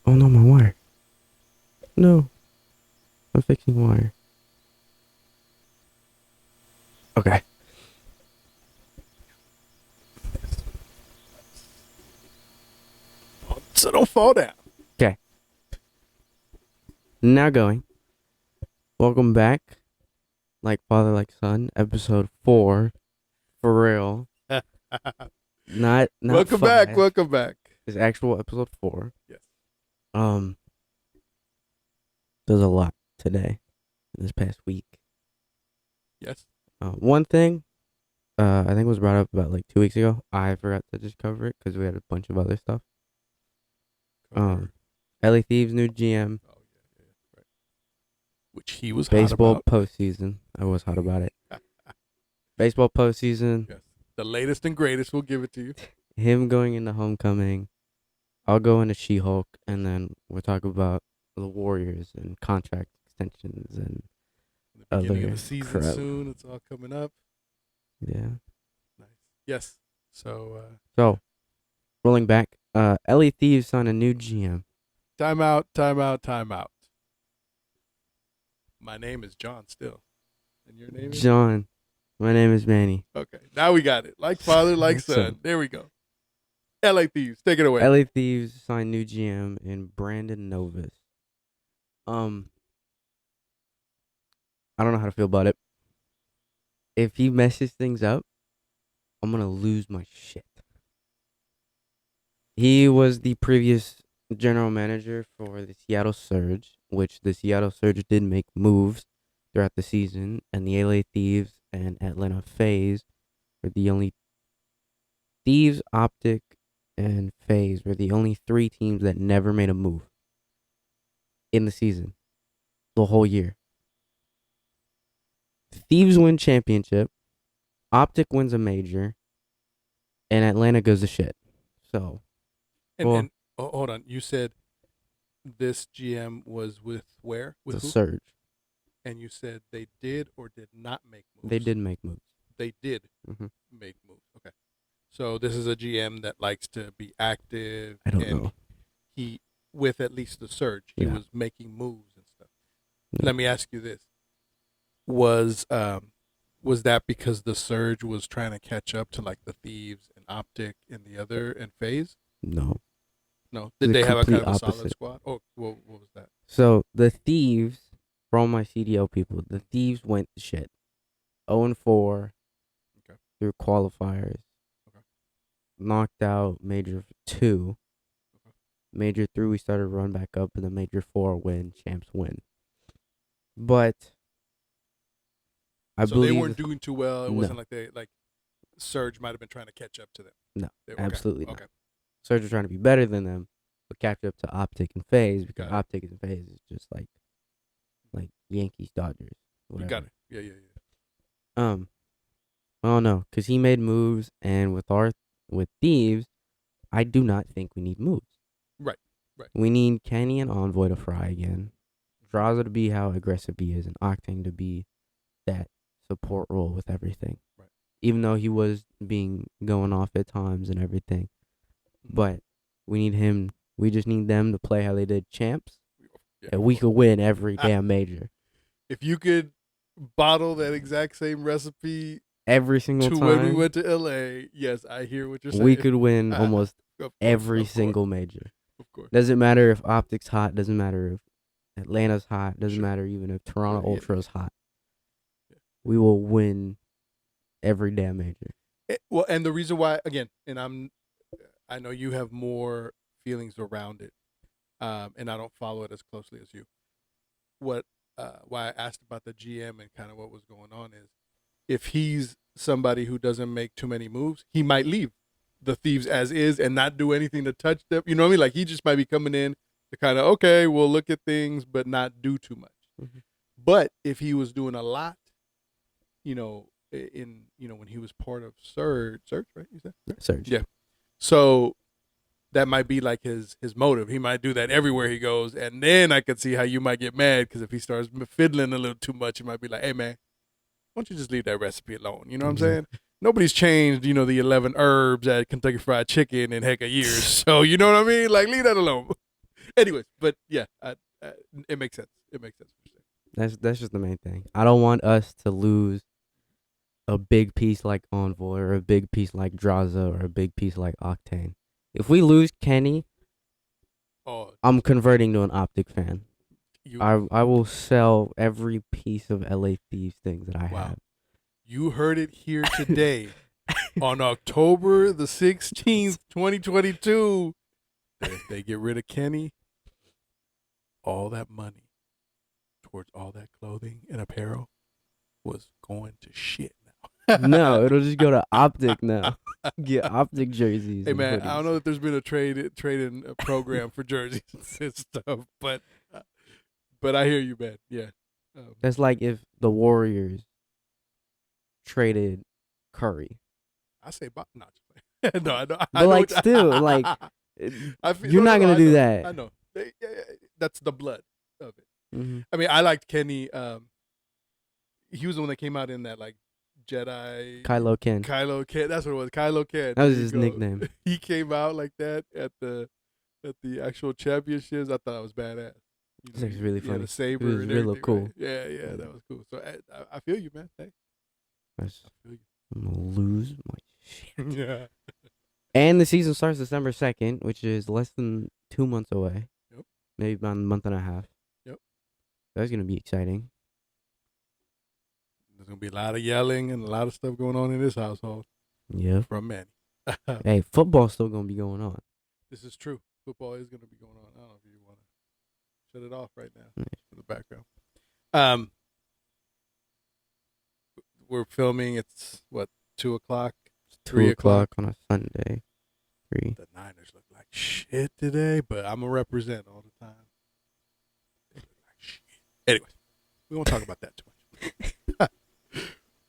Oh no, my wire. No, I'm fixing wire. Okay. So don't fall down. Okay. Now going. Welcome back. Like father, like son. Episode 4. For real. Not Welcome back. 5. Welcome back. It's actual episode 4. Yes. Um, there's a lot today. This past week. Yes. One thing. I think was brought up about like 2 weeks ago. I forgot to just cover it because we had a bunch of other stuff. Cover. LA Thieves new GM. Oh yeah. Right. Which he was Baseball hot about. postseason. I was hot about it. Baseball postseason. Yes. The latest and greatest. We'll give it to you. Him going into homecoming. I'll go into She-Hulk, and then we'll talk about the Warriors and contract extensions and In the beginning other of the season crap. soon. It's all coming up. Yeah. Nice. Yes. So So, rolling back, LA Thieves signed a new GM. time out. Time out. Time out. My name is John still. And your name is? John, my name is Manny. Okay. Now we got it. Like father, like son. So- There we go. LA Thieves. Take it away. LA Thieves signed new GM in Brandon Novus. I don't know how to feel about it. If he messes things up, I'm gonna lose my shit. He was the previous general manager for the Seattle Surge, which the Seattle Surge did make moves throughout the season, and the LA Thieves and Atlanta FaZe were the only Thieves, Optic, and FaZe were the only 3 teams that never made a move in the season, the whole year. Thieves win championship, Optic wins a major, and Atlanta goes to shit. So, And hold on. You said this GM was with where? With it's a who? surge. And you said they did or did not make moves. They did make moves. They did hmm make moves. Okay. So this is a GM that likes to be active. I don't and know. He, with at least the surge, he Yeah. was making moves and stuff. Yeah. Let me ask you this: was that because the surge was trying to catch up to like the Thieves and Optic and the other and Phase? No. No. The Did they have a kind complete of a solid opposite. squad? Oh, what was that? So the Thieves, for all my CDL people, the Thieves went to shit. 0-4 Okay. through qualifiers. Okay. Knocked out Major 2. Okay. Major 3 we started to run back up, and the Major 4 win, champs win. But I So believe they weren't doing too well. It No. wasn't like Surge might have been trying to catch up to them. no, Okay. absolutely not. Okay. Surge are trying to be better than them, but catch up to Optic and FaZe because Got it. Optic and FaZe is just like Yankees, Dodgers, You whatever. got it. Yeah. I don't know, because he made moves, and with Thieves, I do not think we need moves. Right. We need Kenny and Envoy to fry again. Draza to be how aggressive he is, and Octane to be that support role with everything. Right. Even though he was going off at times and everything. But we need him. We just need them to play how they did champs, Yeah, and we could win every damn major. if you could bottle that exact same recipe Every single to time. when we went to LA, yes, I hear what you're saying. We could win Of almost course, every of course, single major. Of course. Doesn't matter if Optic's hot. Doesn't matter if Atlanta's hot. Doesn't Sure. matter even if Toronto Yeah. Ultra's hot. Yeah. We will win every damn major. Well, and the reason why, again, and I know you have more feelings around it, and I don't follow it as closely as you. Why I asked about the GM and kind of what was going on is, if he's somebody who doesn't make too many moves, he might leave the Thieves as is and not do anything to touch them. You know what I mean? Like, he just might be coming in to kind of, okay, we'll look at things, but not do too much. Mhm. But if he was doing a lot, when he was part of Surge, right? You said Surge. Yeah. So that might be like his motive. He might do that everywhere he goes, and then I could see how you might get mad because if he starts fiddling a little too much, you might be like, "Hey, man, why don't you just leave that recipe alone?" You know what I'm saying? Nobody's changed, the 11 herbs at Kentucky Fried Chicken in heck of years. So you know what I mean? Like, leave that alone. Anyways, but yeah, it makes sense. It makes sense. That's just the main thing. I don't want us to lose a big piece like Envoy or a big piece like Draza or a big piece like Octane. If we lose Kenny, Oh, I'm converting to an Optic fan. you I will sell every piece of LA Thieves things that I wow. have. You heard it here today on October the 16th, 2022. That if they get rid of Kenny, all that money towards all that clothing and apparel was going to shit now. No, it'll just go to Optic now. Get Optic jerseys. Hey and man, I don't hoodies. know that there's been a trade-in program for jerseys and stuff, but I hear you, man. Yeah. That's like if the Warriors traded Curry. I say, no, no, I know. But like, still, like, you're not gonna do that. I know. That's the blood of it. Mm-hmm. I mean, I liked Kenny. He was the one that came out in that like Jedi Kylo Ken. Kylo Ken. That's what it was. Kylo Ken. That was his nickname. He came out like that at the actual championships. I thought it was badass. It's actually really funny. The saber. It was and really everything, cool. Right? Yeah, that was cool. So I feel you, man. Hey, I feel you. I'm gonna lose my shit. Yeah. And the season starts December 2nd, which is less than 2 months away. Yep. Maybe about a month and a half. Yep. That's gonna be exciting. There's gonna be a lot of yelling and a lot of stuff going on in this household. Yeah. From Manny. Hey, football's still gonna be going on. This is true. Football is gonna be going on. I don't know if you want to shut it off right now for the background. We're filming. It's what, 2:00? It's 2 o'clock on a Sunday. 3. The Niners look like shit today, but I'm gonna represent all the time. They look like shit. Anyways, we won't talk about that too much.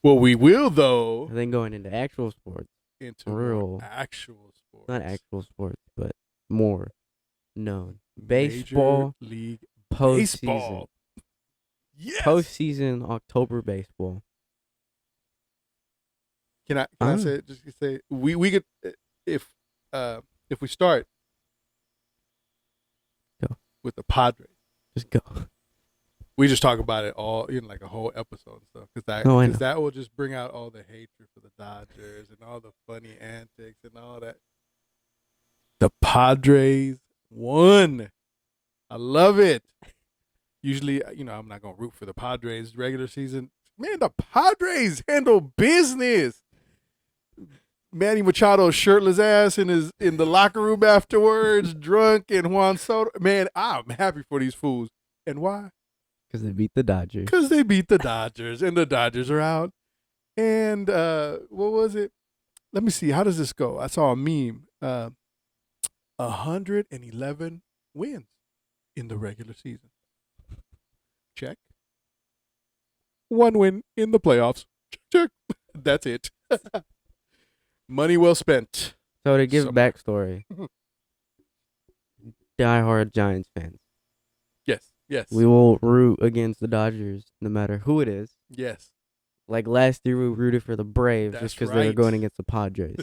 What we will though, And then going into actual sports. into Real. actual sports, Not actual sports, but more known. Baseball. Major League Postseason. Baseball. Yes. Postseason October baseball. Can I say it? Just say we could if we start Go. with the Padres. Just go. We just talk about it all, like a whole episode and stuff, because that will just bring out all the hatred for the Dodgers and all the funny antics and all that. The Padres won. I love it. Usually, I'm not gonna root for the Padres regular season. Man, the Padres handle business. Manny Machado's shirtless ass in the locker room afterwards, drunk, and Juan Soto. Man, I'm happy for these fools. And why? Because they beat the Dodgers. Because they beat the Dodgers, and the Dodgers are out. And what was it? Let me see. How does this go? I saw a meme. 111 wins in the regular season. Check. 1 win in the playoffs. Check. That's it. Money well spent. So to give backstory, diehard Giants fans. Yes. We will root against the Dodgers no matter who it is. Yes. Like last year, we rooted for the Braves That's just because they were right. going against the Padres.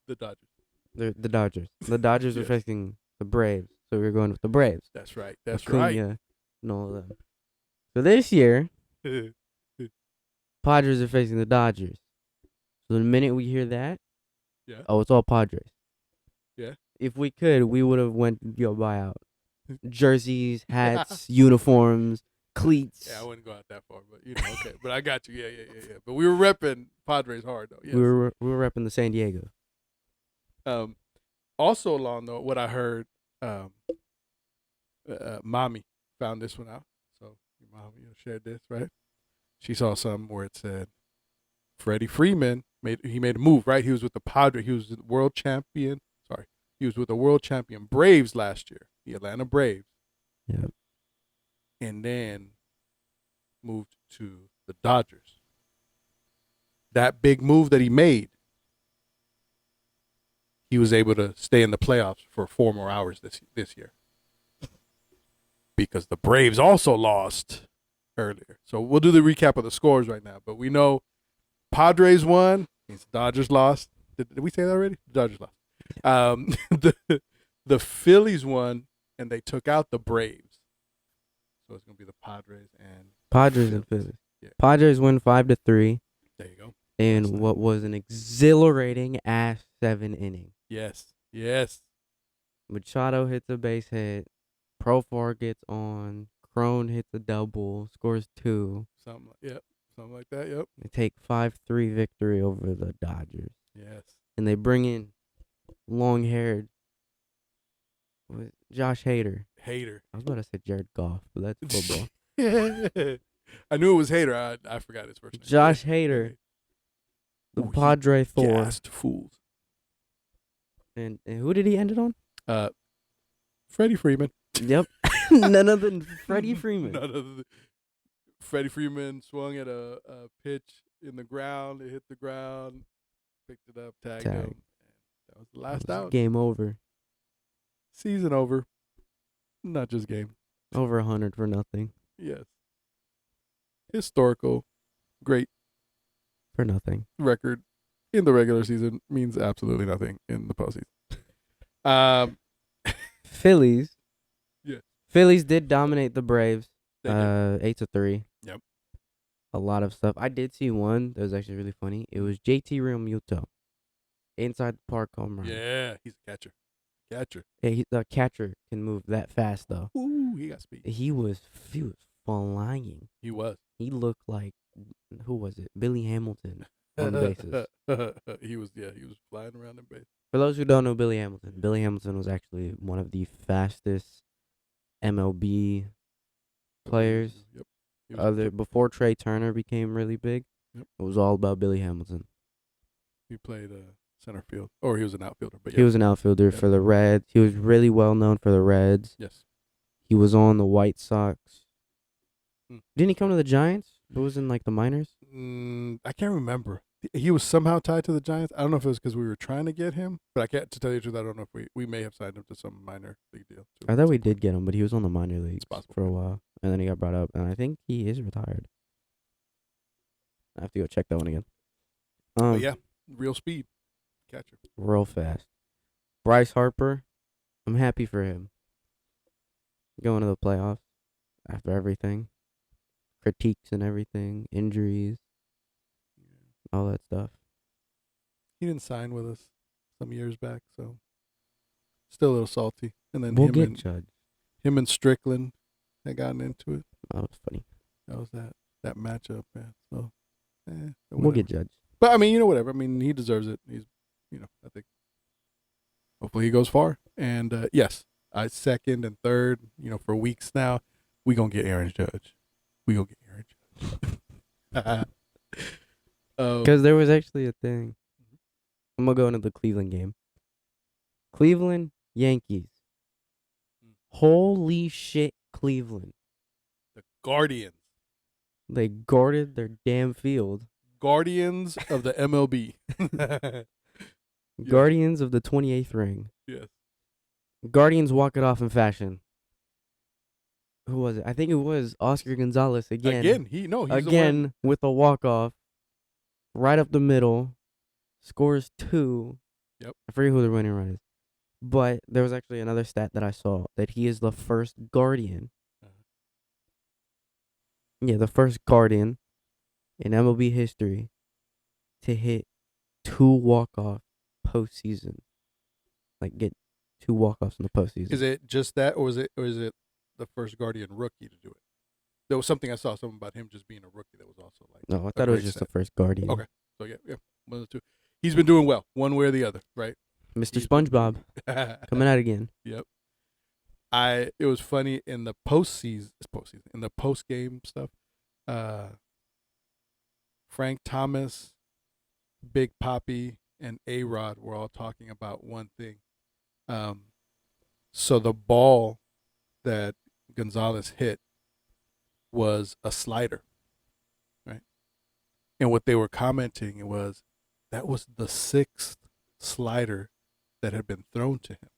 The Dodgers. The Dodgers. The Dodgers were Yes. facing the Braves, so we were going with the Braves. That's right. That's Acuna and all of them. So this year, right. Padres are facing the Dodgers. So the minute we hear that, Yeah. oh, it's all Padres. Yeah. If we could, we would have went buy out jerseys, hats, uniforms, cleats. Yeah, I wouldn't go out that far, but okay. But I got you. Yeah. But we were repping Padres hard though. Yes. We were repping the San Diego. Also along though, what I heard, mommy found this one out. So your mom, shared this, right? She saw something where it said Freddie Freeman made a move, right? He was with the Padres. He was the world champion. Sorry, he was with the world champion Braves last year, the Atlanta Braves. Yep. And then moved to the Dodgers. That big move that he made, he was able to stay in the playoffs for 4 more hours this year. Because the Braves also lost earlier. So we'll do the recap of the scores right now. But we know Padres won, means the Dodgers lost. Did we say that already? The Dodgers lost. The Phillies won, and they took out the Braves. So it's gonna be the Padres and Padres and Phillies. Phillies. Yeah, Padres win 5-3 there you go. Last in night. what was an exhilarating ass 7 inning. Yes, yes. Machado hits a base hit. Profar gets on. Crone hits a double. Scores 2. Something like that. Yep. They take 5-3 victory over the Dodgers. Yes. And they bring in long-haired Josh Hader. Hater. I was about to say Jared Goff, but that's football. I knew it was Hater. I forgot his first name. Josh Hader, the Ooh, Padre Thor. Gassed fools. And who did he end it on? Freddie Freeman. Yep. None other than Freddie Freeman. Freddie Freeman swung at a pitch in the ground. It hit the ground, picked it up, tagged him. And that was the last out. Game over. Season over. Not just game. Over 100 for nothing. Yes. Historical, great For nothing. record in the regular season means absolutely nothing in the postseason. Phillies. Yeah. Phillies did dominate the Braves. They did. 8-3. Yep. A lot of stuff. I did see one that was actually really funny. It was JT Realmuto. Inside the park home run. Yeah, he's a catcher. Yeah, the catcher can move that fast though. Ooh, he got speed. He was flying. He was. He looked like, who was it? Billy Hamilton on the bases. he was flying around the base. For those who don't know Billy Hamilton was actually one of the fastest MLB players. Yep. Before Trey Turner became really big, Yep. It was all about Billy Hamilton. He played center field, or he was an outfielder. But yeah. He was an outfielder for the Reds. He was really well known for the Reds. Yes. He was on the White Sox. Didn't he come to the Giants? It was in like the minors. I can't remember. He was somehow tied to the Giants. I don't know if it was because we were trying to get him, but I can't. To tell you the truth, I don't know if we may have signed him to some minor league deal. I thought we did get him, but he was on the minor leagues possible. for a while, and then he got brought up, and I think he is retired. I have to go check that one again. But yeah, real speed catcher, real fast. Bryce Harper, I'm happy for him. Going to the playoffs after everything, critiques and everything, injuries, all that stuff. He didn't sign with us some years back, so still a little salty. And then We'll get Judge. Him and Strickland had gotten into it. That was funny. That was that matchup, man. So we'll get Judge. But I mean, whatever. I mean, he deserves it. He's, I think hopefully he goes far. And yes, I second and third. For weeks now, we gonna get Aaron Judge. Because there was actually a thing. I'm gonna go into the Cleveland game. Cleveland Yankees. Holy shit, Cleveland. The Guardians. They guarded their damn field. Guardians of the MLB. Guardians of the 28th ring. Yes. Guardians walk it off in fashion. Who was it? I think it was Oscar Gonzalez again. He's again with a walk-off. Right up the middle. Scores 2. Yep. I forget who the winning run is. But there was actually another stat that I saw that he is the first Guardian. Yeah, the first Guardian in MLB history to hit 2 walk-off postseason. Like get 2 walk-offs in the postseason. Is it just that, or is it the first Guardian rookie to do it? There was something I saw something about him just being a rookie that was also like. No, I thought it was just the first Guardian. Okay, so yeah, one of the two. He's been doing well, one way or the other, right? Mr. SpongeBob coming out again. Yep. It was funny in the postseason, in the post game stuff. Frank Thomas, Big Papi, and A-Rod were all talking about one thing. So the ball that Gonzalez hit was a slider, right? And what they were commenting was that was the 6th slider that had been thrown to him.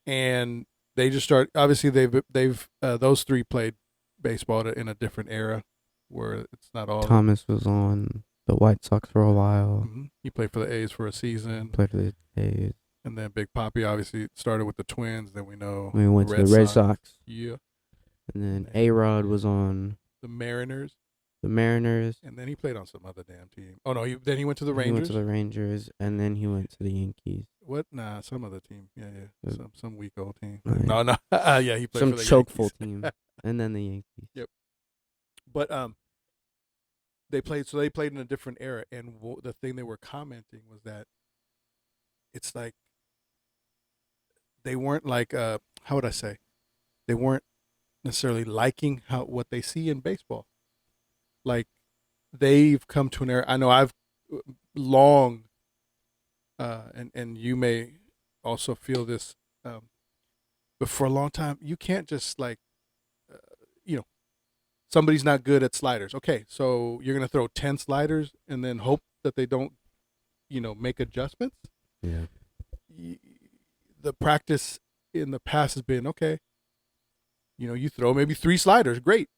And they just start. Obviously, they've those three played baseball in a different era where it's not all. Thomas was on the White Sox for a while. Mm-hmm. He played for the A's for a season. Played for the A's. And then Big Poppy obviously started with the Twins. Then we know We the went to the Red Red Sox. Sox, Yeah. and And then then A Rod was on the Mariners. the Mariners. And then he played on some other damn team. Oh no, then he went to the He went to Rangers. the Rangers, and then he went to the Yankees. What? Nah, some other team. Yeah, yeah. Some weak old team. Right. No, no. Yeah, he played Some for the chokeful Yankees. team, and then the Yankees. Yep. But they played in a different era, and the thing they were commenting was that it's like they weren't like how would I say, they weren't necessarily liking what they see in baseball. Like they've come to an era. I know I've long, and you may also feel this, but for a long time you can't just like, uh, you know, somebody's not good at sliders. Okay, so you're gonna throw 10 sliders and then hope that they don't, make adjustments. Yeah. The practice in the past has been okay. You throw maybe 3 sliders, great.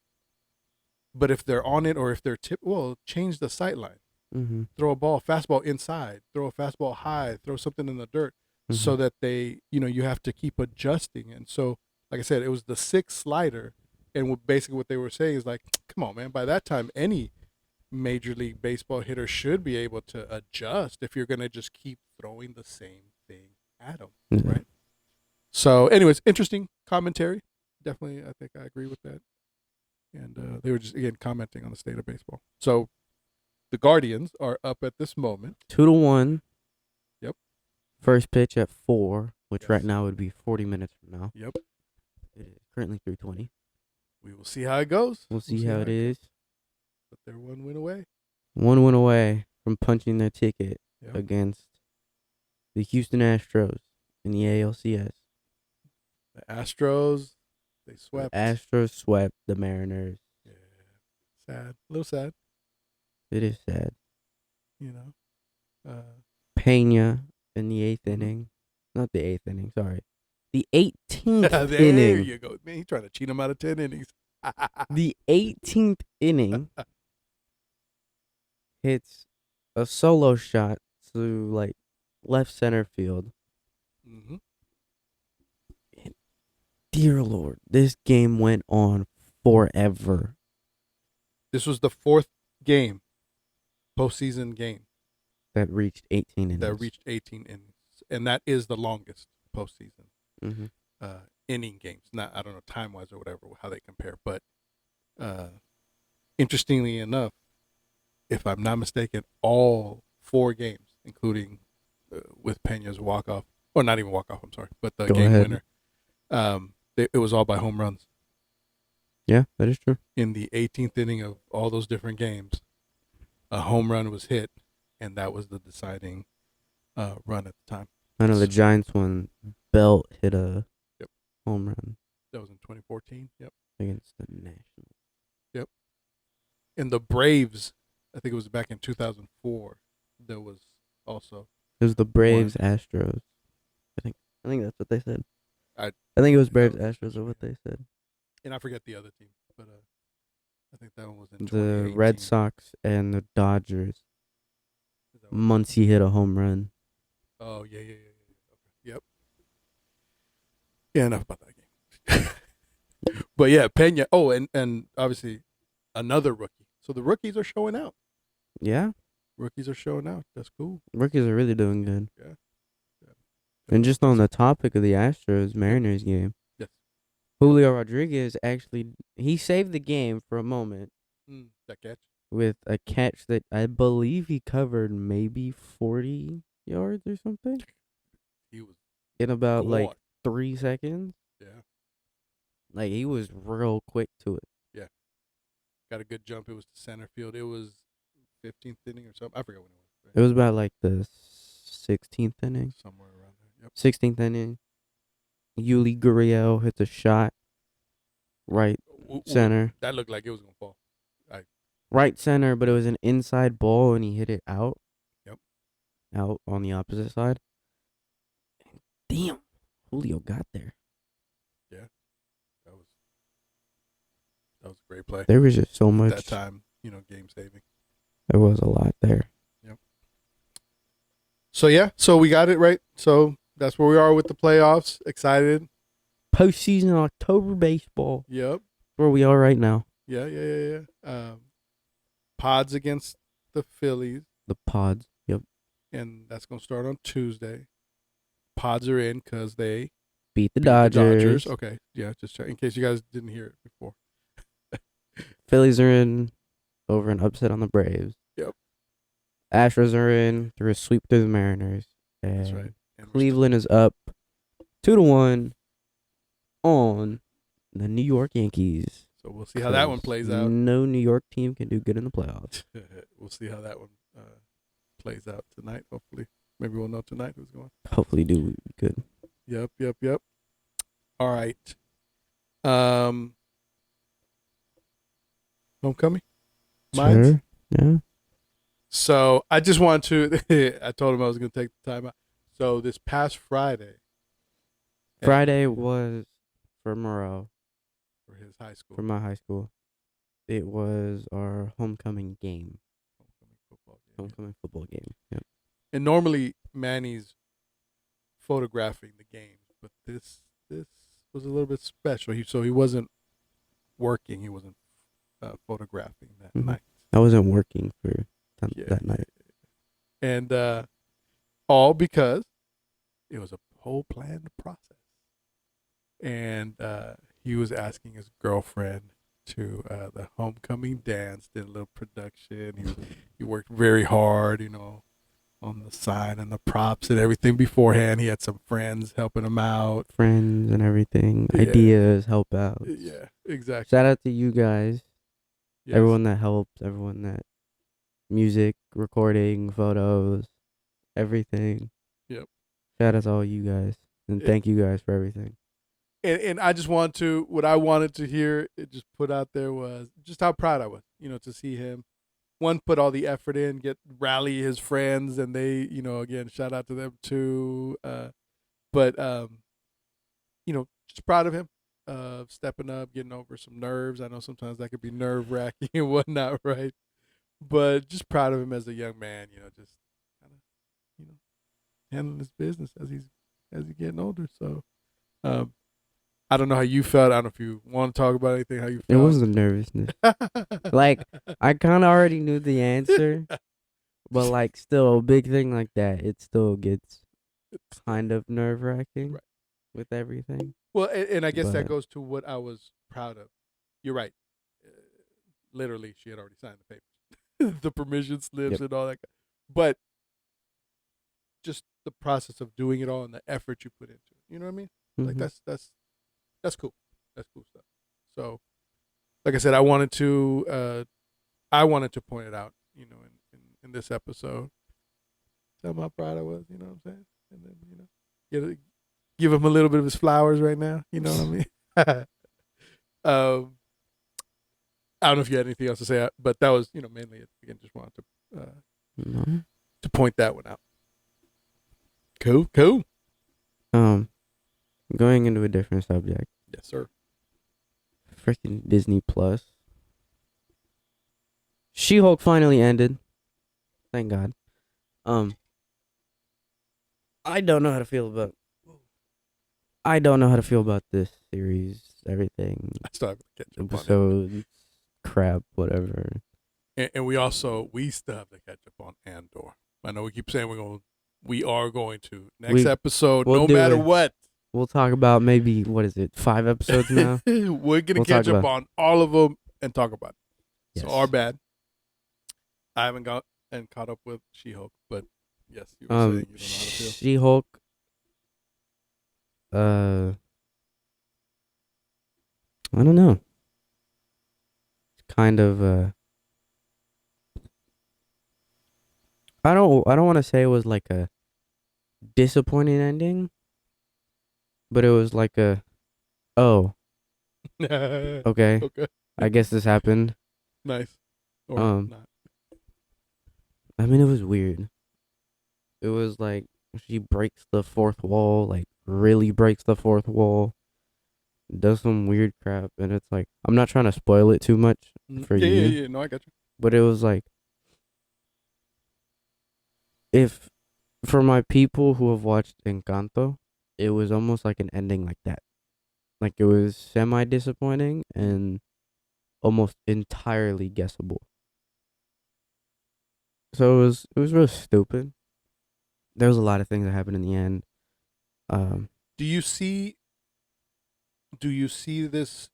But if they're on it or if they're tipped, well, change the sight line. Mm-hmm. Throw a fastball inside, throw a fastball high, throw something in the dirt, so that you have to keep adjusting. And so, like I said, it was the 6 slider, and basically what they were saying is like, come on, man. By that time, any Major League Baseball hitter should be able to adjust if you're going to just keep throwing the same thing at them, right? So, anyways, interesting commentary. Definitely, I think I agree with that. And they were just again commenting on the state of baseball. So, the Guardians are up at this moment. 2-1. Yep. First pitch at 4, which Yes. right now would be 40 minutes from now. Yep. It is currently 3:20. We will see how it goes. We'll see how it is. But they're 1 win away. 1 win away from punching their ticket Yep. against the Houston Astros in the ALCS. The Astros, they swept. The Astros swept the Mariners. Yeah. Sad. A little sad, It is sad. Uh, Pena in the 8th inning. Not the 8th inning, sorry. The 18th there inning. you go. Man, he's trying to cheat him out of 10 innings. The 18th inning hits a solo shot to like left center field. Mm-hmm. And dear Lord, this game went on forever. This was the 4th game, postseason game, That reached 18 innings. that reached 18 innings, and that is the longest postseason Mm-hmm. inning games. Not, I don't know, time wise or whatever how they compare, but interestingly enough, if I'm not mistaken, all 4 games, including with Pena's walk off, or not even walk off, I'm sorry, but the Go game ahead. winner, it was all by home runs. Yeah, that is true. In the 18th inning of all those different games, a home run was hit, and that was the deciding run at the time. I know the Giants one, Belt hit a Yep. home run That was in 2014. Yep. against the Nationals. And the Braves, I think it was back in 2004. There was also. It was the Braves Astros. I think that's what they said. I think it was that Braves was Astros or what they said. And I forget the other team, but I think that one was in The Red 2018. Sox and the Dodgers. Is that what- Muncy hit a home run. Oh yeah. Okay. Yep. Yeah, enough about that game. But yeah, Pena. Oh, and obviously another rookie. So the rookies are showing out. Yeah, Rookies are showing out. That's cool. rookies are really doing good. Yeah. And just on the topic of the Astros Mariners game, Yes. Julio Rodriguez he saved the game for a moment That catch. with a catch that I believe he covered maybe 40 yards or something He was in about like gone. 3 seconds. Yeah. Like he was real quick to it. Got a good jump. It was to center field. It was 15th inning or something. I forget when it was. It was about like the 16th inning. Somewhere around there. Yep. 16th inning. Yuli Gurriel hits a shot right center. That looked like it was gonna fall. Right center, but it was an inside ball and he hit it out. Yep. Out on the opposite side. Damn. Julio got there. That was a great play. There was just so At much. that time, game saving. There was a lot there. So yeah, so we got it right. So That's where we are with the playoffs. Excited. Postseason October baseball. Yep. Where we are right now. Yeah. Pods against the Phillies, The Pods. Yep. and that's gonna start on Tuesday. Pods are in because they Beat the beat the Dodgers. Dodgers. Okay, yeah, just check in case you guys didn't hear it before. Phillies are in over an upset on the Braves. Yep, Astros are in through a sweep through the Mariners. And that's right. And Cleveland is up 2-1 on the New York Yankees. so we'll see how that one plays out. No New York team can do good in the playoffs. We'll see how that one plays out tonight. Hopefully, maybe we'll know tonight who's going. Hopefully do good. Yep. All right. Homecoming. Mines. Sure. Yeah. So I just want to. I told him I was going to take the time out. So this past Friday. Friday was for Moreau. For his high school. For my high school. It was our homecoming game. Homecoming football game. Yep. And normally Manny's photographing the games, but this was a little bit special. He wasn't working. He wasn't photographing that night. I wasn't working for that night. And all because it was a whole planned process. And he was asking his girlfriend to the homecoming dance, did a little production. He worked very hard, on the sign and the props and everything beforehand. He had some friends helping him out. Friends and everything. Yeah. Ideas, help out. Yeah, exactly. Shout out to you guys. Yes. Everyone that helped, everyone that music, recording, photos, everything. Yep. Shout out to all you guys. And thank you guys for everything. And I just want to, what I wanted to hear, it just put out there was just how proud I was, to see him. One, put all the effort in, rally his friends, and they, again, shout out to them too. But just proud of him, stepping up, getting over some nerves. I know sometimes that could be nerve wracking and whatnot, right? But just proud of him as a young man, just kind of, handling his business as he's getting older. So, I don't know how you felt. I don't know if you want to talk about anything, how you felt. It wasn't nervousness. Like, I kind of already knew the answer, but, like, still, a big thing like that, it still gets kind of nerve-wracking with everything. Well, and I guess that goes to what I was proud of. You're right. Literally, she had already signed the papers, the permission slips and all that. But just the process of doing it all and the effort you put into it. You know what I mean? Mm-hmm. Like, that's cool. That's cool stuff. So, like I said, I wanted to point it out, in this episode. Tell him how proud I was, you know what I'm saying? And then, give him a little bit of his flowers right now, you know what I mean? I don't know if you had anything else to say, but that was, mainly it. Again, just wanted to point that one out. Cool. Going into a different subject. Yes, sir. Freaking Disney Plus. She-Hulk finally ended. Thank God. I don't know how to feel about this series. Everything. I still have to catch up episodes, crap, whatever. And we still have to catch up on Andor. I know we keep saying we are going to next episode, no matter what. We'll talk about maybe, 5 episodes now? We're going to catch up on all of them and talk about it. Yes. So, our bad. I haven't got and caught up with She-Hulk, but yes, you were saying you don't know how to feel. She-Hulk, I don't know. It's kind of, I don't want to say it was like a disappointing ending. But it was like okay. Okay. I guess this happened. Nice. Or not. I mean, it was weird. It was like she breaks the fourth wall, like really breaks the fourth wall, does some weird crap, and it's like, I'm not trying to spoil it too much for you. Yeah. No, I got you. But it was like, if For my people who have watched Encanto, it was almost like an ending like that. Like it was semi disappointing Mhm. and almost entirely guessable. So it was real stupid. There was a lot of things that happened in the end. Um, Do you see? Do you see this?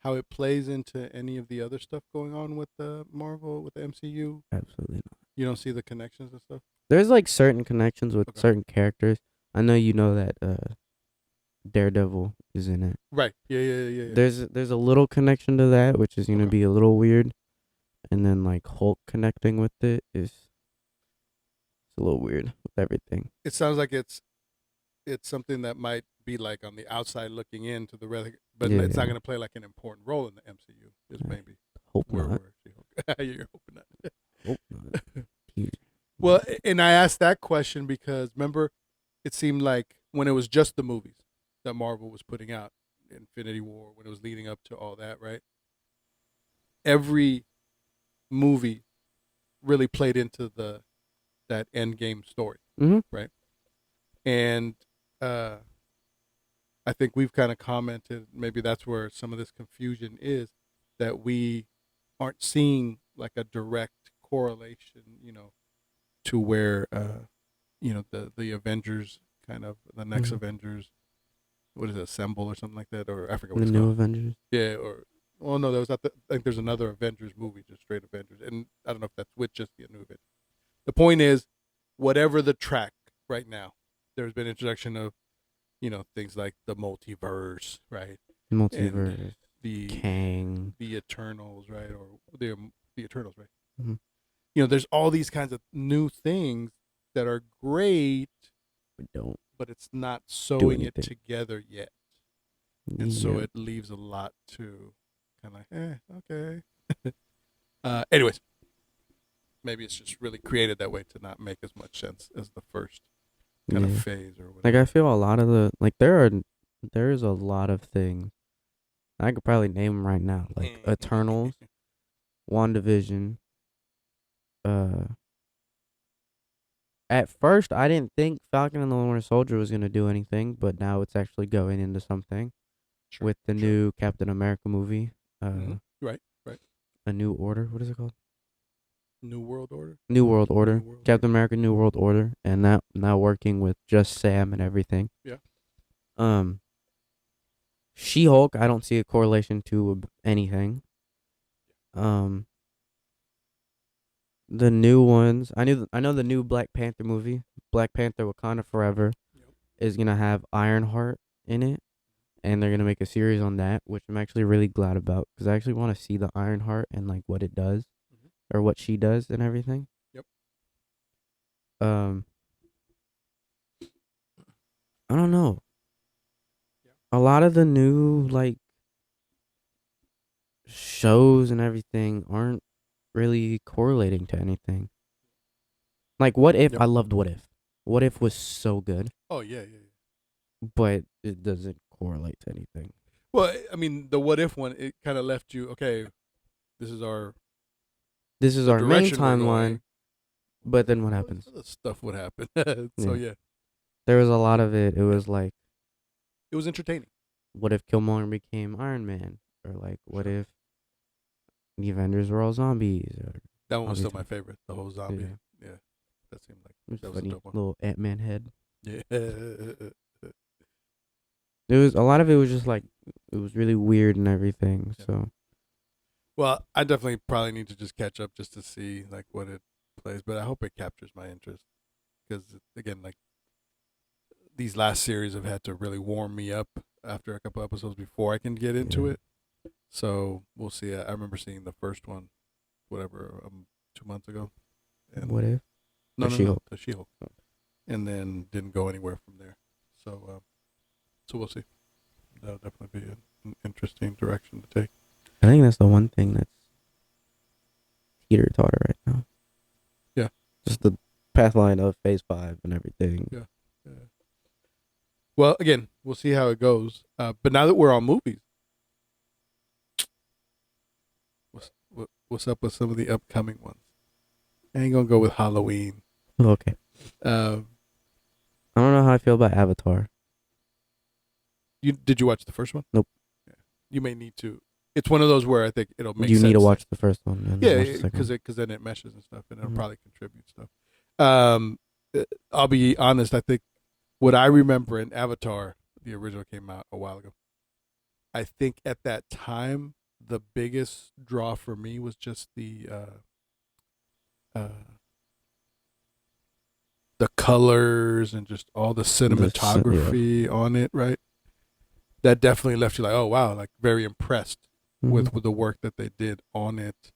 How it plays into any of the other stuff going on with the Marvel with the MCU? Absolutely not. You don't see the connections and stuff. There's like certain connections with Okay. certain characters. I know you know that Daredevil is in it. Right. Yeah. Yeah. Yeah. Yeah. There's a little connection to that, which is gonna Okay. be a little weird, and then like Hulk connecting with it is it's a little weird with everything. It sounds like it's something that might be like on the outside looking in to the rest, but it's not Yeah, going to play like an important role in the MCU. Is I maybe hope where not. where she you're hoping Hope not. that. He- Well, and I asked that question because remember, it seemed like when it was just the movies that Marvel was putting out, Infinity War, when it was leading up to all that, right? Every movie really played into the that end game story, Mhm. right? And uh, I think we've kind of commented maybe that's where some of this confusion is that we aren't seeing like a direct correlation, to where the Avengers kind of the next Mhm. Avengers, what is it, Assemble or something like that, or I forget what The it's new called. Avengers. Yeah, or well, no, that was not. I think there's another Avengers movie, just straight Avengers, and I don't know if that's with just the new Avengers. The point is, whatever the track right now, there's been introduction of things like the multiverse, right, and Multiverse. the Kang. the Eternals, right, or the Eternals, right. Mhm. There's all these kinds of new things that are great, We don't but it's not do sewing it anything. together yet, and so Yeah. it leaves a lot to kind of like, okay. Anyways, maybe it's just really created that way to not make as much sense as the first kind of Yeah. phase or Like I whatever. feel a lot of the like there's a lot of things I could probably name them right now, like Eternals, WandaVision. Uh, at first I didn't think Falcon and the Winter Soldier was gonna do anything, but now it's actually going into something Sure, with the sure. new Captain America movie. Mm-hmm. Right, right. A New Order. What is it called? New World Order. New World New Order. World Captain Order. America: New World Order, and that now working with just Sam and everything. Yeah. Um, She-Hulk. I don't see a correlation to anything. Um, the new ones. I know the new Black Panther movie, Black Panther: Wakanda Forever, Yep. is gonna have Ironheart in it, and they're gonna make a series on that, which I'm actually really glad about because I actually want to see the Ironheart and like what it does Mm-hmm. or what she does and everything. Yep. Um, I don't know. Yeah. A lot of the new like shows and everything aren't really correlating to anything. Like What If? Yep. I loved What If. What If was so good, Oh yeah, yeah, yeah. but it doesn't correlate to anything. Well, I mean, the what if one, it kind of left you, okay, this is our This is the our main direction we're timeline, going. but then what What happens? other stuff would happen? So Yeah, yeah, there was a lot of it. It yeah, was like, it was entertaining. what if Killmonger became Iron Man, or like, what Sure. if the Avengers were all zombies, or That one all was these still my things. favorite. The whole zombie. Yeah, Yeah, that seemed like it was that was a funny. dope one. Little Ant-Man head. Yeah. It was a lot of it was just like it was really weird and everything. Yeah. So Well, I definitely probably need to just catch up just to see like what it plays, but I hope it captures my interest because again, like these last series have had to really warm me up after a couple episodes before I can get into yeah, it. So we'll see. I remember seeing the first one, whatever, 2 months ago, what and if no, or no, no, She-Hulk? the She-Hulk, and then didn't go anywhere from there. So we'll see. That'll definitely be an interesting direction to take. I think that's the one thing that's teeter totter right now. Yeah, Just the path line of Phase 5 and everything. yeah, yeah. Well, again, we'll see how it goes. But now that we're on movies, what's up with some of the upcoming ones? I ain't gonna go with Halloween. Okay. I don't know how I feel about Avatar. You did you watch the first one? Nope. Yeah. You may need to. It's one of those where I think it'll make You need to sense. watch the first one and then Yeah, watch the second because then it meshes and stuff, and it'll one. probably contribute stuff. Um, I'll be honest. I think what I remember in Avatar, the original came out a while ago. I think at that time the biggest draw for me was just uh, the colors and just all the Yeah. cinematography on it. Right, that definitely left you like, oh wow, like very impressed Hmm. with the work that they did on it.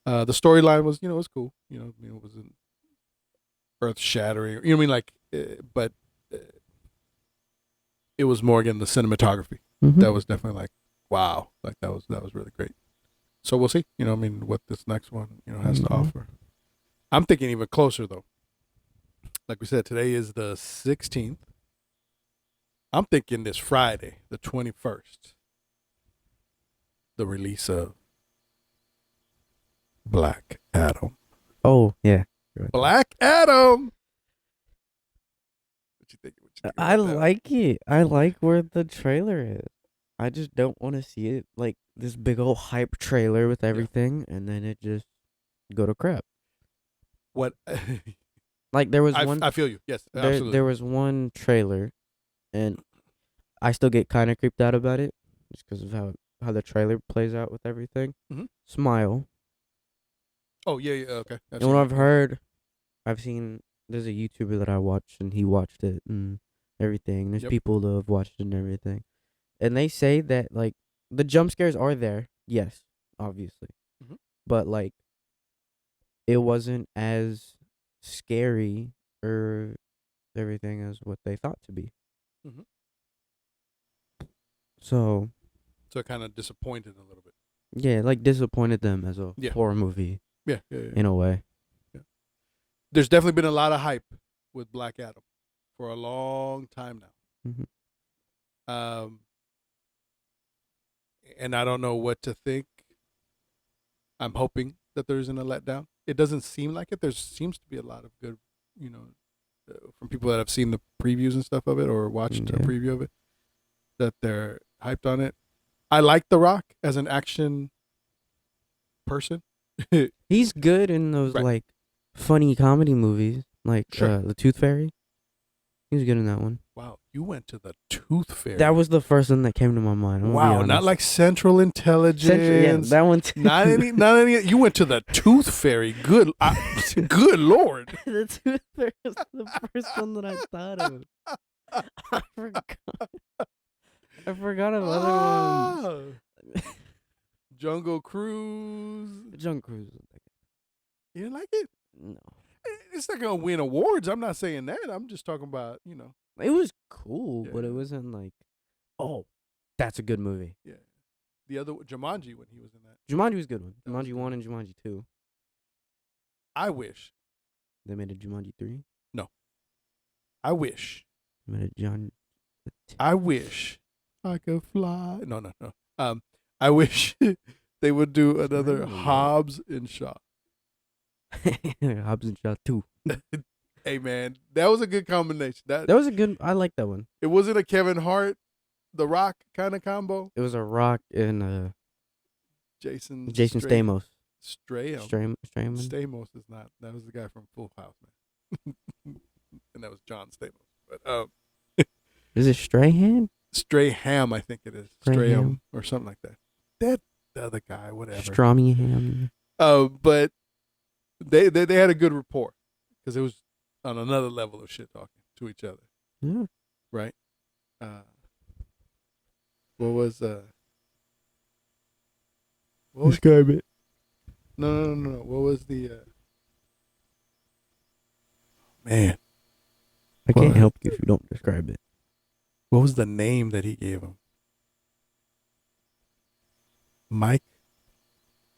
The storyline was, was cool. It wasn't earth shattering. You know what I mean? Like, but uh, it was more again the cinematography Hmm. that was definitely like, wow, like that was really great. So we'll see. I mean, what this next one has to Hmm. offer. I'm thinking even closer though. Like we said, today is the 16th. I'm thinking this Friday, the 21st, the release of Black Adam. Oh yeah. Right. Black Adam. What you think? What you think I about that one? like it. I like where the trailer is. I just don't want to see it like this big old hype trailer with Yeah. everything, and then it just go to crap. What? Like there was I feel you. Yes, there absolutely. was one trailer, and I still get kind of creeped out about it just because of how the trailer plays out with everything. Hmm. Smile. Oh yeah, yeah. Okay, I've And what seen it. I've Yeah. heard, I've seen there's a YouTuber that I watch and he watched it and everything. There's Yep. people that have watched it and everything. And they say that like the jump scares are there, yes, obviously. Hmm. But like it wasn't as scary or everything as what they thought to be. Hmm. So So kind of disappointed a little bit. yeah, like disappointed them as a Yeah. horror movie Yeah. Yeah. Yeah. in a way. Yeah. There's definitely been a lot of hype with Black Adam for a long time Hmm. now. And I don't know what to think. I'm hoping that there isn't a letdown. It doesn't seem like it. There seems to be a lot of good, from people that have seen the previews and stuff of it or watched a Yeah. preview of it, that they're hyped on it. I like The Rock as an action person. He's good in those Right. like funny comedy movies, like Sure. The Tooth Fairy. He was good in that one. Wow, you went to the Tooth That Fairy. was the first one that came to my mind. I'm gonna be Wow, not honest. like Central Central, yeah, Intelligence. that one Not too. any, not any. You went to the Tooth Fairy. Good, good lord. The Tooth Fairy was the first one that I thought of. I forgot. I forgot of other ones. Ah, Jungle Cruise. Junk Cruise. You didn't like it? No, It's not gonna win awards. I'm not saying that. I'm just talking about. it was cool, Yeah, but it wasn't like, oh, that's a good movie. yeah. The other Jumanji when he was in that. Jumanji was a good one. That was a Jumanji good 1 one. and Jumanji 2. I wish. They made a Jumanji 3. No, I wish. They made a John. I wish I could fly. No, no, no. I wish they would do another Hobbs and Shaw. Hobbs and Shaw 2. Hey man, that was a good combination. That That was a good. I like that one. it wasn't a Kevin Hart, The Rock kind of combo. It was a Rock and Jason Jason Stamos. Strayham. Strayman. Stamos is not. That was the guy from Full House, man. And that was John Stamos. But Is it Strahan? Strayham, I think it is. Strayham. Strayham or something like that. That the other guy, whatever. Stromingham. But they had a good rapport because it was on another level of shit talking to each other, Yeah. right? Uh, what was what was Describe it. no. What was the man? I can't What help you if you don't describe it. what was the name that he gave him? Mike.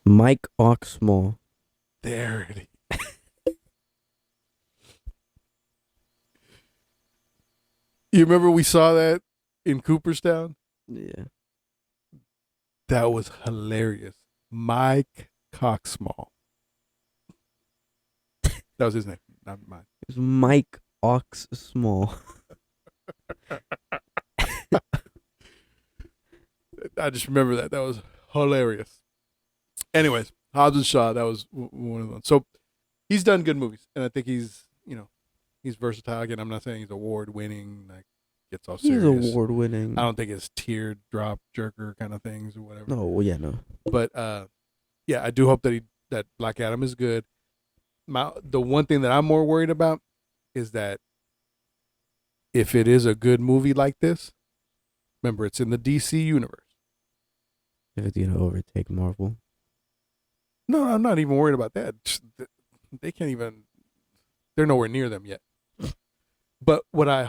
Mike Oxmall. There it is. You remember we saw that in Cooperstown? Yeah. That was hilarious. Mike Coxmall. That was his name, not mine. It was Mike Oxmall. I just remember that. That was hilarious. Anyways, Hobbs and Shaw. That was one of them. So he's done good movies, and I think he's versatile. Again, I'm not saying he's award winning, like gets all He's serious. award I winning. don't think it's teardrop jerker kind of things or whatever. No, well, yeah, no. But yeah, I do hope that Black Adam is good. The one thing that I'm more worried about is that if it is a good movie like this, remember it's in the DC universe. If it's gonna overtake Marvel, No, I'm not even worried about that. They can't even. They're nowhere near them yet. But what I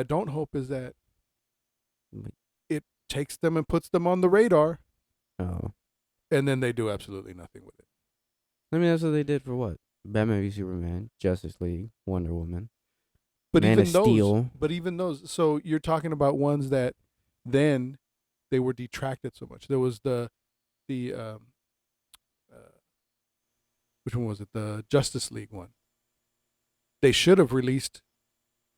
don't hope is that like, it takes them and puts them on the radar, oh, and then they do absolutely nothing with it. I mean that's what they did for what? Batman v Superman, Justice League, Wonder Woman, But Man of even those, Steel. so you're talking about ones that then they were detracted so much. There was the uh, which one was it? The Justice League one. They should have released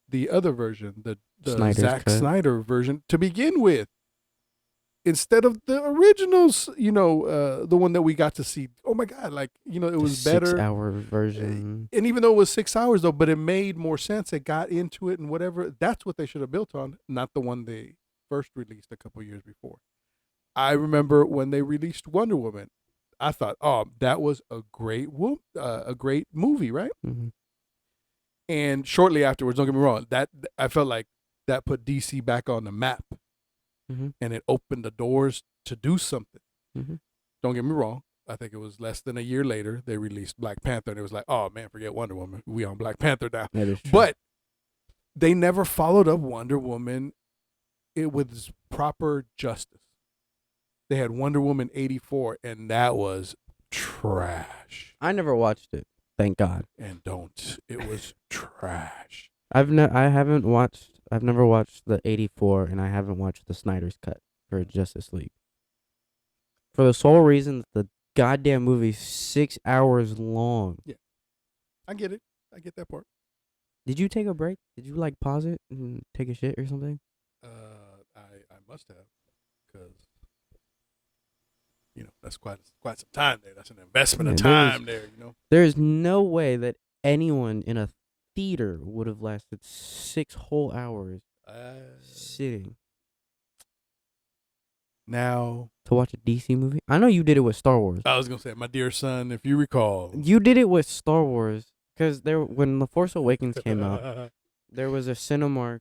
the other version, the Snyder's Zack cut. Snyder version to begin with, instead of the originals. The one that we got to see. Oh my God! Like it The was better. 6 hour version. And even though it was 6 hours though, but it made more sense. It got into it and whatever. That's what they should have built on, not the one they first released a couple years before. I remember when they released Wonder Woman, I thought, oh, that was a great movie, right? Mm-hmm. And shortly afterwards, don't get me wrong, that I felt like that put DC back on the map, Mm-hmm. and it opened the doors to do something. Mm-hmm. Don't get me wrong. I think it was less than a year later they released Black Panther, and it was like, oh man, forget Wonder Woman, we on Black Panther now. That is true. But they never followed up Wonder Woman with proper justice. They had Wonder Woman 84, and that was trash. I never watched it. Thank God. And don't. It was trash. I haven't watched. I've never watched the '84, and I haven't watched the Snyder's cut for Justice League. For the sole reason that the goddamn movie's 6 hours long. Yeah. I get it. I get that part. Did you take a break? Did you like pause it and take a shit or something? I must have, because that's quite some time there. That's an investment of time there. There's no way that anyone in a theater would have lasted 6 whole hours sitting now to watch a DC movie. I know you did it with Star Wars. I was gonna say, my dear son, if you recall, You did it with Star Wars because when The Force Awakens came out, there was a Cinemark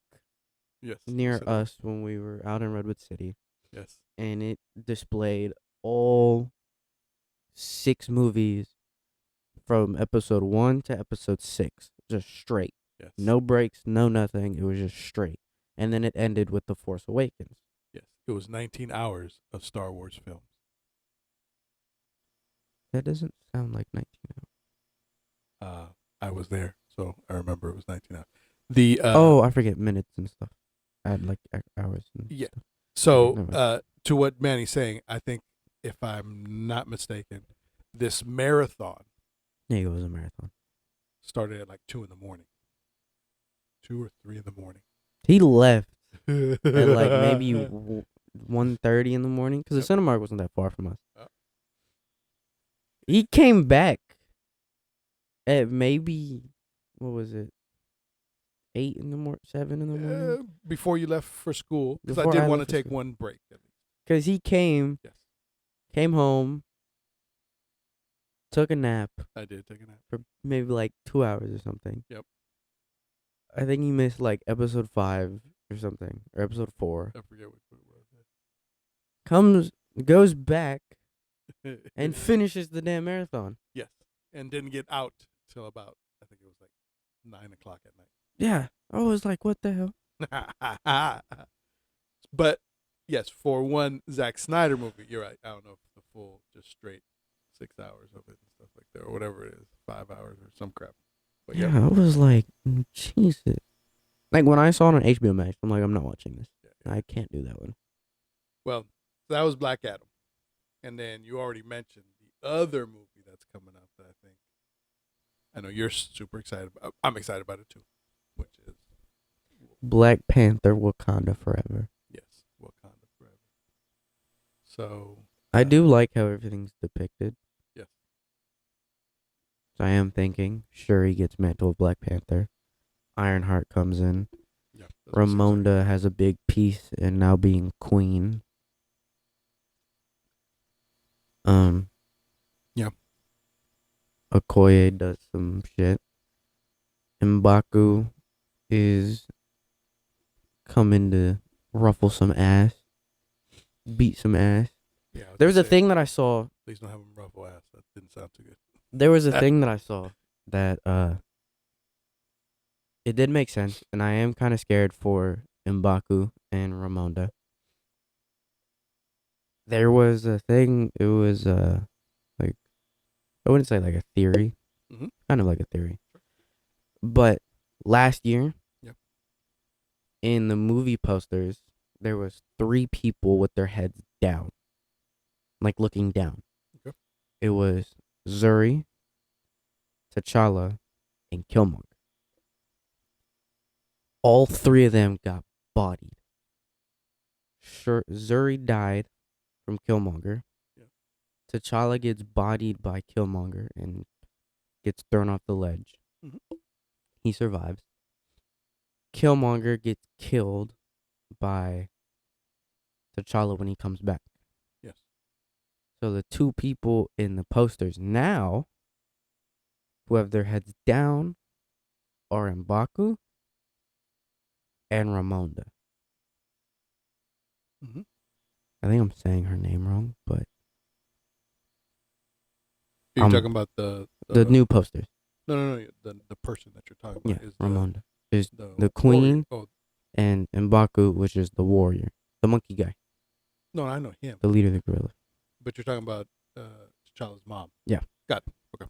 yes, near us when we were out in Redwood City, yes, and it displayed all 6 movies from episode 1 to episode 6, just straight. yes, No breaks, no nothing. It was just straight. And then it ended with The Force Awakens. yes. It was 19 hours of Star Wars films. That doesn't sound like 19 hours. I was there, so I remember it was 19 hours. I forget minutes and stuff. I had like hours and Yeah. stuff. So to what Manny's saying, I think if I'm not mistaken, this marathon Yeah, it was a marathon. started at like 2 in the morning, 2 or 3 in the morning. He left at like maybe 1:30 in the morning because the Cinemark wasn't that far from us. He came back at maybe, what was it, 8 in the morning, 7 in the morning? Before you left for school, because I Before did I want to left for take school. one break. Because he came home, took a nap I did take a nap. for maybe like 2 hours or something. Yep. I think he missed like episode 5 or something, or episode 4. I forget what it Goes back was. and finishes the damn marathon. Yes, and didn't get out till about, I think it was like 9 o'clock at Yeah. I was like, what the hell? night. But yes, for one Zack Snyder movie, you're right. I don't know if the full, just straight 6 hours of it and stuff like that, or whatever it is, 5 hours or some crap. But Yeah, I was like, Jesus. Like when I saw it on HBO Max, I'm like, I'm not watching this. Yeah. I can't do that one. Well, that was Black Adam. And then you already mentioned the other movie that's coming up that I know you're super excited about. I'm excited about it too, which is Black Panther, Wakanda Forever. Yes, Wakanda forever. So, I do like how everything's depicted. yes, So I am thinking Shuri gets mantle of Black Panther. Ironheart comes in. yeah, that's what seems like. Ramonda has a big piece in now being queen. Um, Yeah. Okoye does some shit. M'Baku is coming to ruffle some ass, beat some ass. Yeah, I was There gonna was a say, thing that I saw. please don't have him ruffle ass. That didn't sound too There was a good. thing that I saw that it did make sense, and I am kind of scared for M'Baku and Ramonda. There was a thing. It was like I wouldn't say like a theory, Mm-hmm. kind of like a theory. But last year Yep. in the movie posters, there was three people with their heads down, like looking down. Okay. It was Zuri, T'Challa, and Killmonger. All three of them got bodied. Sure, Zuri died from Killmonger. Yeah. T'Challa gets bodied by Killmonger and gets thrown off the ledge. Mm-hmm. He survives. Killmonger gets killed by T'Challa when he comes back. Yes. So the two people in the posters now who have their heads down are M'Baku and Ramonda. Mm-hmm. I think I'm saying her name wrong, but Are you talking about the the new posters. no the person that you're talking Yeah, about is Ramonda is the the warrior? queen Oh and M'Baku, which is the warrior, the monkey guy, no, I know him, the leader of the gorilla. but you're talking about T'Challa's mom. Yeah, Got it. Okay.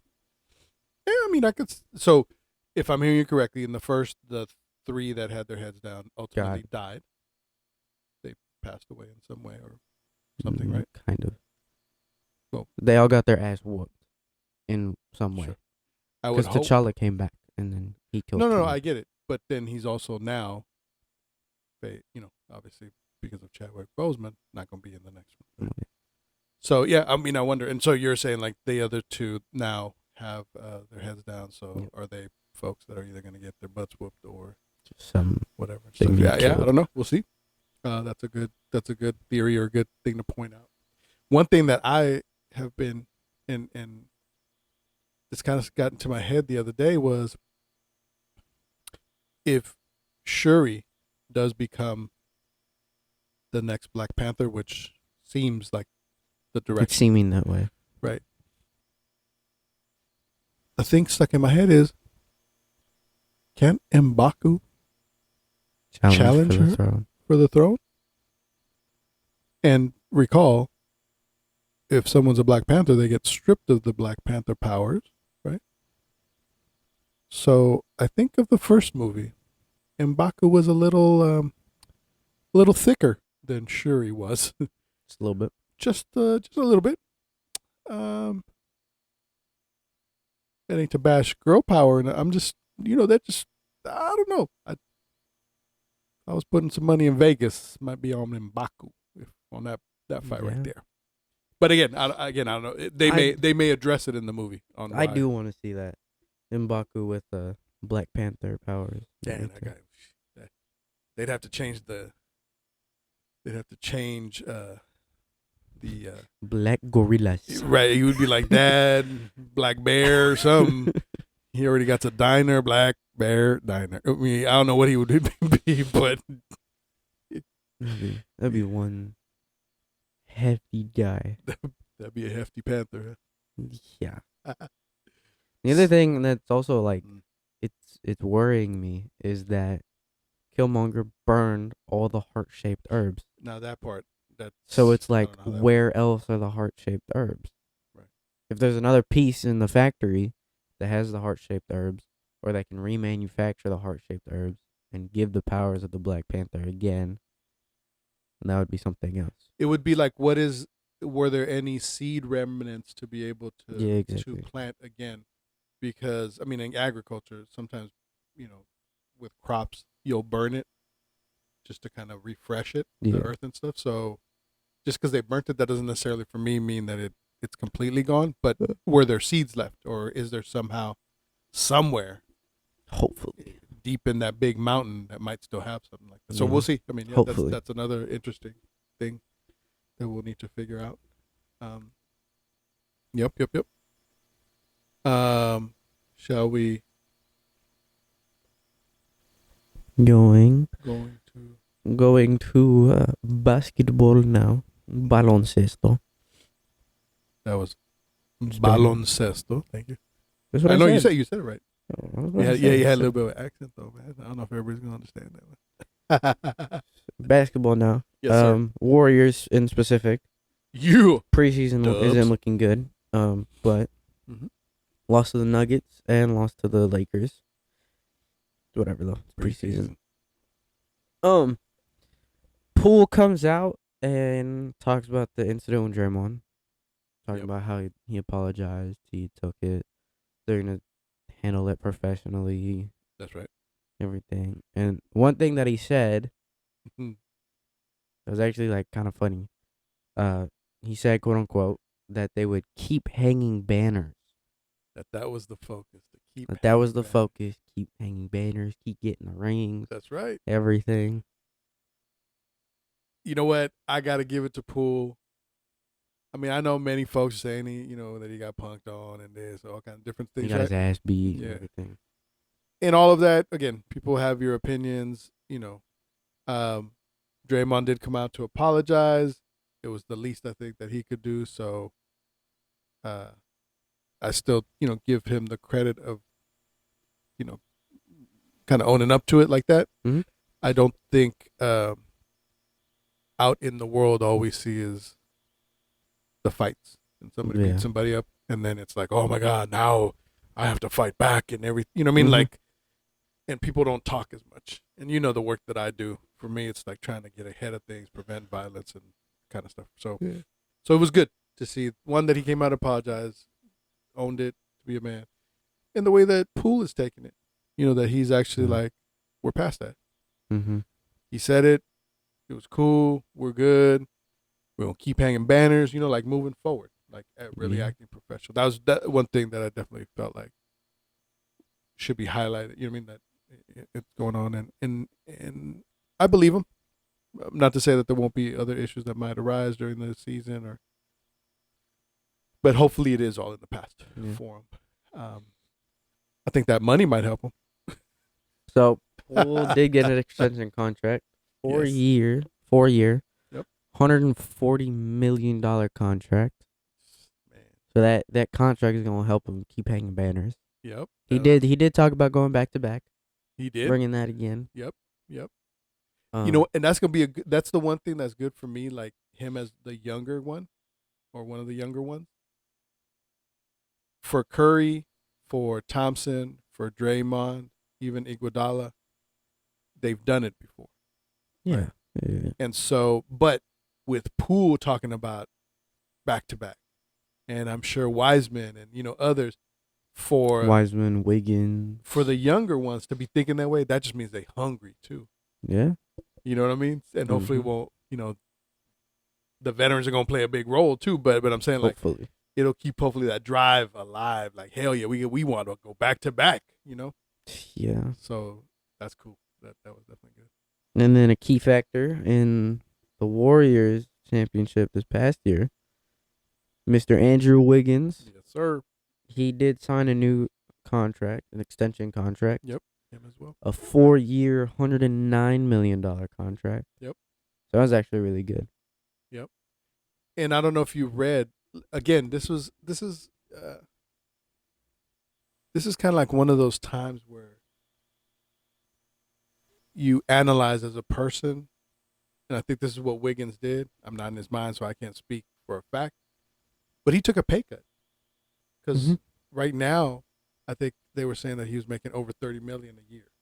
Yeah, I mean, I could. So, if I'm hearing you correctly, in the first, the three that had their heads down God, ultimately died. They passed away in some way or something, right? kind of. Well, They all got their ass whooped in some way sure. I would because hope. T'Challa came back and then he killed No, Killmonger. I get it. But then he's also now, obviously because of Chadwick Boseman, not going to be in the next one. Right? So yeah, I mean, I wonder. And so you're saying like the other two now have their heads down. So Yep. are they folks that are either going to get their butts whooped or Some whatever? they So get yeah, I killed. don't know. We'll see. That's a good theory or a good thing to point out. One thing that I have been and this kind of got into my head the other day was if Shuri does become the next Black Panther, which seems like the It's direction, seeming that way. right? The thing stuck in my head is, can M'Baku Challenge for challenge the her throne. for the throne? And recall, if someone's a Black Panther, they get stripped of the Black Panther powers, right? So I think of the first movie, M'Baku was a little thicker than Shuri was, Just a little bit. just a little bit. Um, that ain't to bash girl power, and I'm just, that just, I don't know. I was putting some money in Vegas, might be on M'Baku on that fight right Yeah. there. But again, I don't know. They may address it in the movie on I why. do want to see that. M'Baku with Black Panther powers. Damn, that guy. They'd have to change the. They'd have to change the Black gorillas. right. He would be like Dad, Black Bear, or something. He already got a diner, Black Bear Diner. I mean, I don't know what he would be, but That'd be one hefty guy. that'd be a hefty panther. Yeah. Huh? The other thing that's also like Mm. it's worrying me is that Killmonger burned all the heart shaped herbs. Now that part, So it's I like, don't know how that works. where else are the heart shaped herbs? Right. If there's another piece in the factory that has the heart shaped herbs, or that can remanufacture the heart shaped herbs and give the powers of the Black Panther again, that would be something else. It would be like, were there any seed remnants to be able Yeah, to exactly. plant again? Because I mean, in agriculture, sometimes, with crops, you'll burn it just to kind of refresh it, the Yeah. earth and stuff. So just because they burnt it, that doesn't necessarily for me mean that it's completely gone. But were there seeds left, or is there somehow somewhere Hopefully. deep in that big mountain that might still have something like that? So Yeah. we'll see. I mean, yeah, Hopefully. that's another interesting thing that we'll need to figure out. Um, yep, yep, yep. Shall we Going going to going to basketball now. Baloncesto. that was Spanish. baloncesto. Thank you. That's what I I know said. you said it right. Oh, I was about Yeah, to yeah, say. you I had a said little bit of an accent though, man. I don't know if everybody's gonna understand that one. basketball now. Yes, sir. Warriors in specific. You Preseason isn't Dubs. looking good. But Mm-hmm. lost to the Nuggets and lost to the Lakers. Whatever though. It's preseason. Preseason. Um, Poole comes out and talks about the incident with Draymond. Talking Yep. about how he apologized. He took it. They're gonna handle it professionally. That's right. Everything. And one thing that he said Mhm. was actually like kind of funny. He said, quote unquote, that they would keep hanging banners. That was the focus. To keep That was hanging the back. focus. Keep hanging banners. Keep getting the rings. That's right. Everything. You know what? I got to give it to Poole. I mean, I know many folks saying that he got punked on and this, all kind of different He things, got right? his ass beat and Yeah. everything. And all of that, again, people have your opinions. Draymond did come out to apologize. It was the least I think that he could do. So, I still, give him the credit of, you know, kind of owning up to it like that. Mhm. I don't think out in the world all we see is the fights and somebody Yeah. beats somebody up, and then it's like, oh my god, now I have to fight back and everything. You know what I mean? Mhm. Like, and people don't talk as much. And the work that I do. For me, it's like trying to get ahead of things, prevent violence, and kind of stuff. So, Yeah. so it was good to see one that he came out, apologized, owned it, to be a man, and the way that Poole is taking it. That he's actually Yeah. like, we're past that. Mm-hmm. He said it. It was cool. We're good. We're gonna keep hanging banners. Like moving forward, like really Yeah. acting professional. That was one thing that I definitely felt like should be highlighted. You know what I mean? That it's going on, and I believe him. Not to say that there won't be other issues that might arise during the season, but hopefully it is all in the past for him. I think that money might help him. So Poole did get an extension contract. Four Yes. year. Yep. $140 million contract. Man. So that contract is gonna help him keep hanging banners. Yep. He did talk about going back to back, He did. bringing that again. Yep. Yep. Um, And that's gonna be that's the one thing that's good for me, like him as the younger one, or one of the younger ones. For Curry, for Thompson, for Draymond, even Iguodala, they've done it before. yeah. Yeah. And so, but with Poole talking about back to back, and I'm sure Wiseman and others, for Wiseman, Wiggins. for the younger ones to be thinking that way, that just means they hungry too. Yeah. You know what I mean? And hopefully, Mhm. won't the veterans are gonna play a big role too. But I'm saying, like, Hopefully. it'll keep hopefully that drive alive. Like, hell yeah, we want to go back to back. Yeah. So that's cool. That was definitely good. And then a key factor in the Warriors championship this past year, Mr. Andrew Wiggins, Yes, sir. he did sign a new contract, an extension contract. Yep. Him as well. A 4-year, $109 million contract. Yep. So that was actually really good. Yep. And I don't know if you read. Again, this is kind of like one of those times where you analyze as a person, and I think this is what Wiggins did. I'm not in his mind, so I can't speak for a fact. But he took a pay cut because Mhm. right now, I think they were saying that he was making over $30 million a year.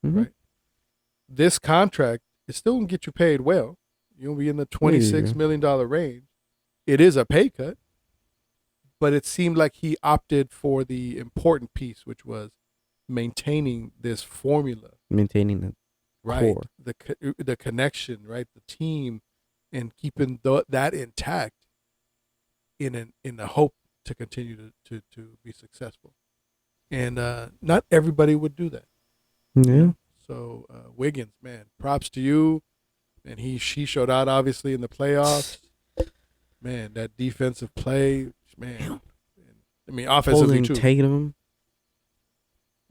Mhm. Right. This contract is still gonna get you paid well. You'll be in the $26 million range. It is a pay cut, but it seemed like he opted for the important piece, which was maintaining this formula. Maintaining right? core. The connection, right? The team, and keeping that intact in the hope to continue to be successful. And not everybody would do that, you Yeah. know. So Wiggins, man, props to you. And he showed out obviously in the playoffs. Man, that defensive play, man. I mean, offensively Holding too. Tatum.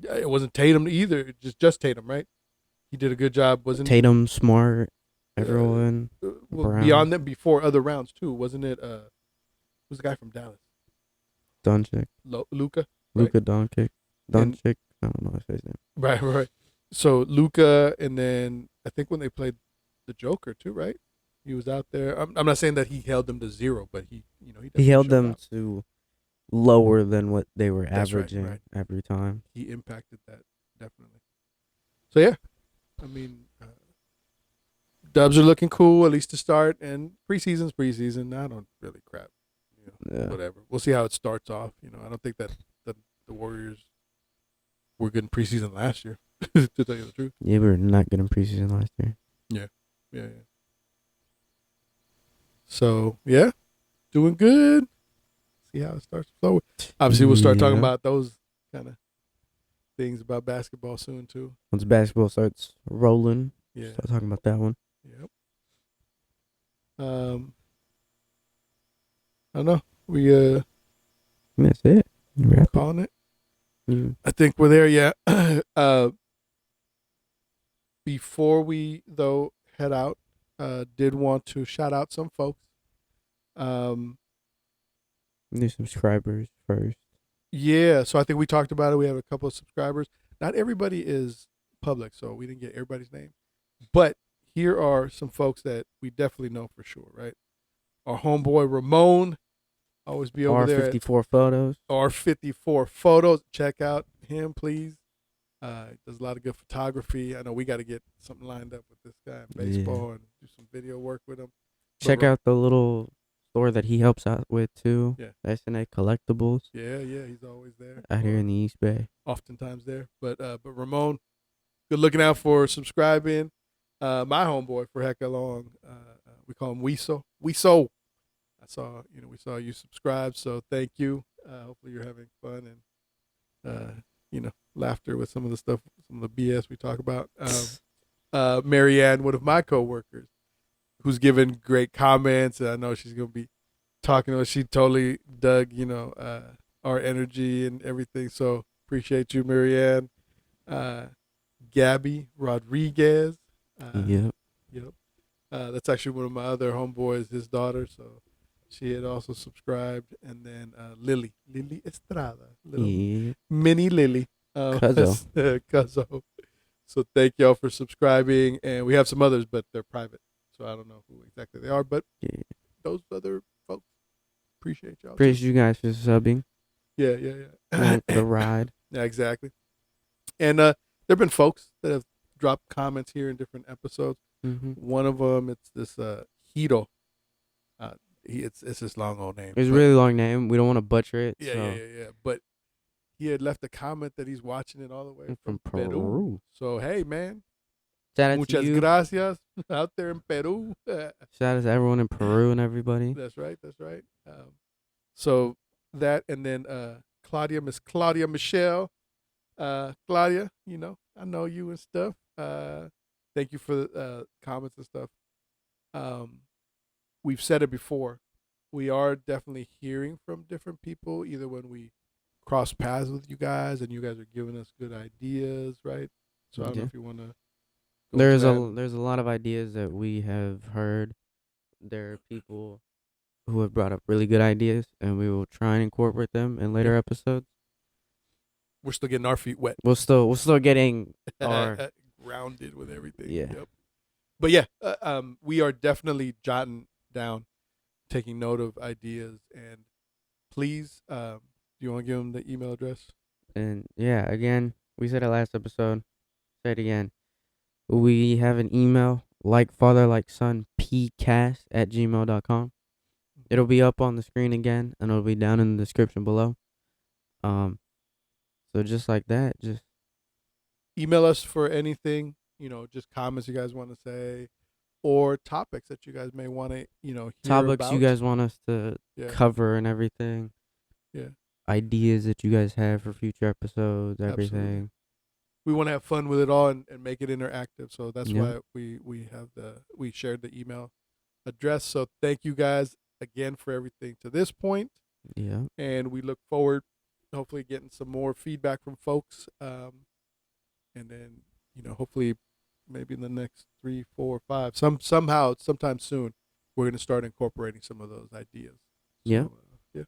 It wasn't Tatum either. Just Tatum, right? He did a good job, wasn't he? Tatum, Smart, Uh, everyone, well, Brown, beyond that, before other rounds too, wasn't it? Who's the guy from Dallas? Doncic, Luca, right? Luka Doncic, And Doncic. I don't know how to say his name. right, right. So Luca, and then I think when they played the Joker too, right? He was out there. I'm not saying that he held them to zero, but he He definitely held showed them out. to lower than what they were That's right, averaging right. every time. He impacted that definitely. So yeah, I mean, Dubs are looking cool at least to start, and preseason's preseason. I don't really crap, Yeah. whatever. We'll see how it starts off. I don't think that the Warriors were good in preseason last year. To tell you the truth. Yeah, we were not good in preseason last year. Yeah, yeah, yeah. So yeah, doing good. See how it starts to flow. Obviously, we'll start talking Yeah. about those kind of things about basketball soon too. Once basketball starts rolling, Yeah. start talking about that one. Yep. I don't know. We And that's it. Wrap it. calling it. Mm. I think we're there. Yeah. Before we though head out, did want to shout out some folks. Um, New subscribers first. yeah. So I think we talked about it. We have a couple of subscribers. Not everybody is public, so we didn't get everybody's name. But here are some folks that we definitely know for sure, right? Our homeboy Ramon, always be over there at R54 photos. R54 Photos. Check out him, please. Does a lot of good photography. I know we got to get something lined up with this guy in baseball and do some video work with him. Check out the little store that he helps out with too. Yeah. SNA Collectibles. Yeah, he's always there. Out here in the East Bay. Oftentimes there. But Ramon, good looking out for subscribing. My homeboy for heck of long. We call him Weso. Weso. We saw you subscribe, so thank you. Hopefully you're having fun and laughter with some of the stuff, some of the BS we talk about. Marianne, one of my coworkers, who's given great comments, and I know she's gonna be talking to us. She totally dug, our energy and everything. So appreciate you, Marianne. Gabby Rodriguez. Yep. Yep. That's actually one of my other homeboys, his daughter. So she had also subscribed. And then Lily Estrada, little Yep. mini Lily. Cuzzo. Cuzzo. So thank y'all for subscribing. And we have some others, but they're private. So I don't know who exactly they are. But Yeah. those other folks, appreciate y'all. Appreciate you guys for subbing. Yeah. Along for the ride. Yeah, exactly. And there have been folks that have dropped comments here in different episodes. Mm-hmm. One of them, it's this Hito. It's this long old name. It's a but- really long name. We don't want to butcher it. Yeah, so. yeah. But he had left a comment that he's watching it all the way From from Peru. Peru. So hey, man, Shout out to muchas you. gracias out there in Peru. Shout out to everyone in Peru and everybody. That's right. So that, and then Miss Claudia Michelle. Claudia, I know you and stuff. Thank you for the comments and stuff. We've said it before. We are definitely hearing from different people, either when we cross paths with you guys and you guys are giving us good ideas, right? So I don't know if you want to. There's a lot of ideas that we have heard. There are people who have brought up really good ideas, and we will try and incorporate them in later episodes. We're still getting our feet wet. We're still getting our grounded with everything. Yeah. Yep. But yeah, we are definitely jotting down, taking note of ideas, and please, do you want to give them the email address? And yeah, again, we said it last episode. Say it again. We have an email, like father like son pcast@gmail.com. It'll be up on the screen again, and it'll be down in the description below. So just like that, just Email us for anything. just comments you guys want to say, or topics that you guys may want to hear Topics you about. guys want us to Yeah, cover and everything. yeah, Ideas that you guys have for future episodes, absolutely. everything. We want to have fun with it all and make it interactive. So that's Yep. why we shared the email address. So thank you guys again for everything to this point, Yeah. and we look forward hopefully getting some more feedback from folks, and then hopefully maybe in the next 3, 4, 5, sometime soon, we're going to start incorporating some of those ideas. Yeah. So yeah,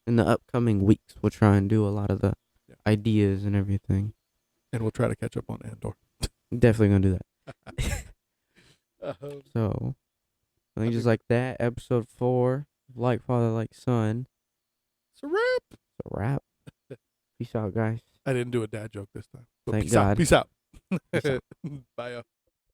In the upcoming weeks, we'll try and do a lot of the yeah, ideas and everything. and we'll try to catch up on Andor. Definitely gonna do that. um, So I I think just think like that, episode 4, like father, like son. it's a wrap. It's a wrap. Peace out, guys. I didn't do a dad joke this time, but Thank peace out. God. Peace out. Peace out. Bye, y'all.